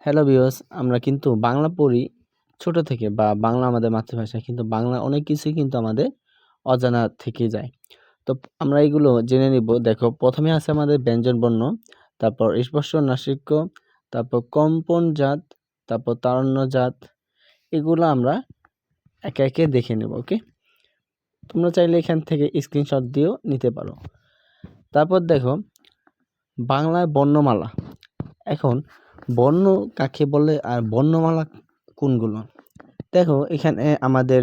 Hello viewers, আমরা কিন্তু বাংলা পড়ি ছোট থেকে বা বাংলা আমাদের মাতৃভাষা, কিন্তু বাংলা অনেক কিছুই কিন্তু আমাদের অজানা থেকে যায়। তো আমরা এগুলো জেনে নিব। দেখো, প্রথমে আছে আমাদের ব্যঞ্জনবর্ণ, তারপর স্পর্শ নাসিক্য, তারপর কম্পন জাত, তারপর তারণ্য জাত। এগুলো আমরা একে একে দেখে নেব। ওকে, তোমরা চাইলে এখান থেকে স্ক্রিনশট দিয়েও নিতে পারো। তারপর দেখো বাংলায় বর্ণমালা। এখন বর্ণ কাকে বলে আর বর্ণমালা কোনগুলো? দেখো, এখানে আমাদের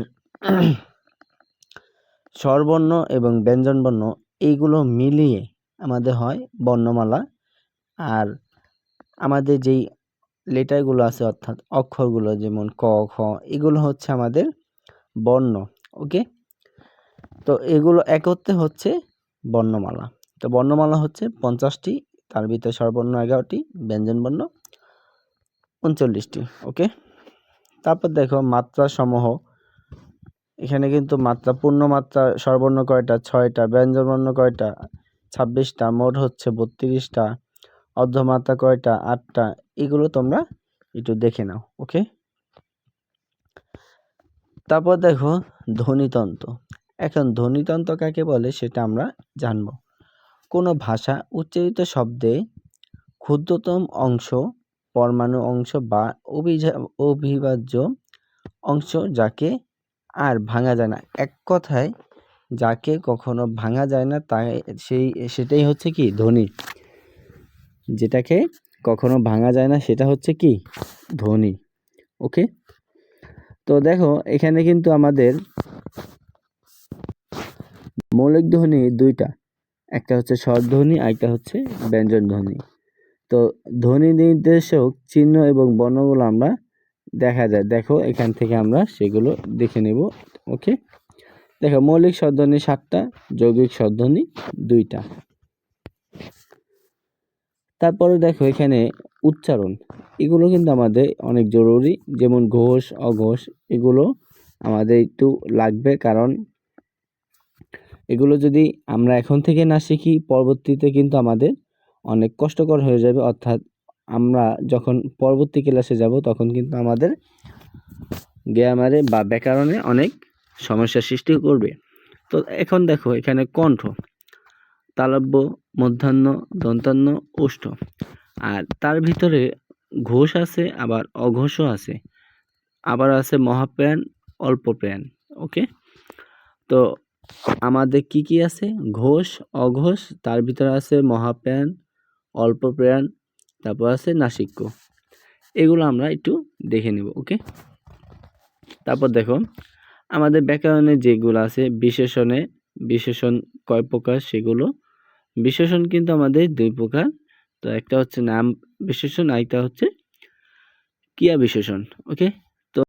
স্বরবর্ণ এবং ব্যঞ্জনবর্ণ এইগুলো মিলিয়ে আমাদের হয় বর্ণমালা। আর আমাদের যেই লেটারগুলো আছে, অর্থাৎ অক্ষরগুলো, যেমন ক, খ, এগুলো হচ্ছে আমাদের বর্ণ। ওকে, তো এগুলো একত্রে হচ্ছে বর্ণমালা। তো বর্ণমালা হচ্ছে 50টি, তার ভিতরে স্বরবর্ণ 11টি, ব্যঞ্জনবর্ণ 39টি। ওকে, তারপর দেখো মাত্রা সমূহ। এখানে কিন্তু মাত্রা, পূর্ণ মাত্রা স্বরবর্ণ কয়টা? 6টা। ব্যঞ্জনবর্ণ কয়টা? 26টা। মোট হচ্ছে 32টা। অর্ধমাত্রা কয়টা? 8টা। এগুলো তোমরা একটু দেখে নাও। ওকে, তারপর দেখো ধ্বনিতন্ত্র। এখন ধ্বনিতন্ত্র কাকে বলে সেটা আমরা জানব। কোনো ভাষা উচ্চারিত শব্দে ক্ষুদ্রতম অংশ, পরমাণু অংশ বা অবিভাজ্য অংশ যাকে আর ভাঙা যায় না, এক কথায় যাকে কখনো ভাঙা যায় না, তাই সেটাই হচ্ছে কি? ধ্বনি। যেটাকে কখনো ভাঙা যায় না সেটা হচ্ছে কি? ধ্বনি। ওকে, তো দেখো এখানে কিন্তু আমাদের মৌলিক ধ্বনি দুইটা, একটা হচ্ছে স্বরধ্বনি, আরেকটা হচ্ছে ব্যঞ্জন ধ্বনি। তো ধ্বনি নির্দেশক চিহ্ন এবং বর্ণগুলো আমরা দেখা যায়। দেখো এখান থেকে আমরা সেগুলো দেখে নেব। ওকে, দেখো মৌলিক স্বরধ্বনি 7টা, যৌগিক স্বরধ্বনি 2টা। তারপরে দেখো এখানে উচ্চারণ, এগুলো কিন্তু আমাদের অনেক জরুরি। যেমন ঘোষ, অঘোষ, এগুলো আমাদের একটু লাগবে, কারণ এগুলো যদি আমরা এখন থেকে না শিখি, পরবর্তীতে কিন্তু আমাদের অনেক কষ্টকর হয়ে যাবে। অর্থাৎ আমরা যখন পরবর্তী ক্লাসে যাব, তখন কিন্তু আমাদের গ্রামারে বা ব্যাকরণে অনেক সমস্যার সৃষ্টি করবে। তো এখন দেখো এখানে কণ্ঠ, তালব্য, মধ্যাহ্ন, দন্তান্ন, ওষ্ঠ। আর তার ভিতরে ঘোষ আছে, আবার অঘোষও আছে, আবার আছে মহাপ্রাণ, অল্প প্রাণ। ওকে, তো আমাদের কি কি আছে? ঘোষ, অঘোষ, তার ভিতরে আছে মহাপ্রাণ, অল্প প্রাণ, তারপর আছে নাসিক্য। এগুলো আমরা একটু দেখে নেব। ওকে, তারপর দেখো আমাদের ব্যাকরণে যেগুলো আছে, বিশেষণ কয় প্রকার সেগুলো। বিশেষণ কিন্তু আমাদের 2 প্রকার। তো একটা হচ্ছে নাম বিশেষণ, আরেকটা হচ্ছে ক্রিয়া বিশেষণ। ওকে,